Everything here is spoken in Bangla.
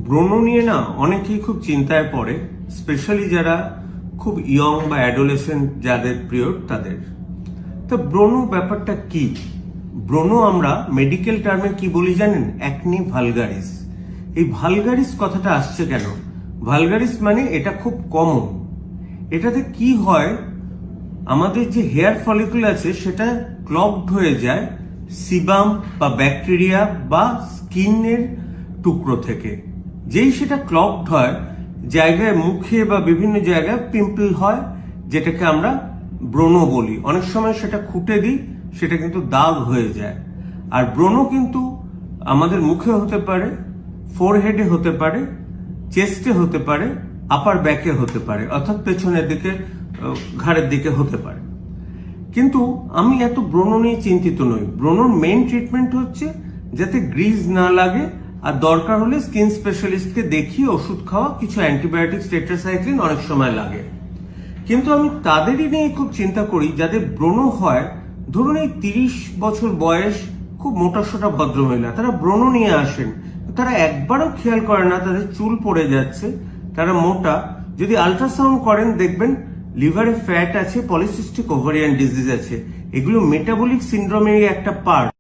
ব্রণ নিয়ে না অনেকেই খুব চিন্তায় পড়ে, স্পেশালি যারা খুব ইয়ং বা অ্যাডোলেসেন্ট যাদের পিরিয়ড তাদের। তো ব্রণ ব্যাপারটা কি? ব্রণ আমরা মেডিকেল টার্মে কি বলি জানেন? Acne vulgaris. এই ভালগারিস কথাটা আসছে কেন? ভালগারিস মানে এটা খুব কমন। এটাতে কি হয়, আমাদের যে হেয়ার ফলিকুল আছে সেটা ক্লগড হয়ে যায় সিবাম বা ব্যাকটেরিয়া বা স্কিনের টুকরো থেকে। যেই সেটা ক্লগড হয়, জায়গায় মুখে বা বিভিন্ন জায়গায় পিম্পল হয়, যেটাকে আমরা ব্রণ বলি। অনেক সময় সেটা খুঁটে দিই, সেটা কিন্তু দাগ হয়ে যায়। আর ব্রণ কিন্তু আমাদের মুখে হতে পারে, ফোরহেডে হতে পারে, চেস্টে হতে পারে, আপার ব্যাকে হতে পারে, অর্থাৎ পেছনের দিকে ঘাড়ের দিকে হতে পারে। কিন্তু আমি এত ব্রণ নিয়ে চিন্তিত নই। ব্রণর মেইন ট্রিটমেন্ট হচ্ছে যাতে গ্রিজ না লাগে, আর দরকার হলে স্কিন স্পেশালিস্টকে দেখিয়ে ওষুধ খাওয়া, কিছু অ্যান্টিবায়োটিক, টেট্রাসাইক্লিন অনেক সময় লাগে। কিন্তু আমি তাদেরই নিয়ে খুব চিন্তা করি যাদের ব্রণ হয়। ধরুন এই 30 বছর বয়স, খুব মোটাসোটা ভদ্রমহিলা, তারা ব্রণ নিয়ে আসেন, তারা একবারও খেয়াল করে না তাদের চুল পড়ে যাচ্ছে, তারা মোটা। যদি আল্ট্রাসাউন্ড করেন দেখবেন লিভারে ফ্যাট আছে, পলিসিস্টিক ওভারিয়ান ডিজিজ আছে। এগুলো মেটাবলিক সিন্ড্রোমের একটা পার্ট।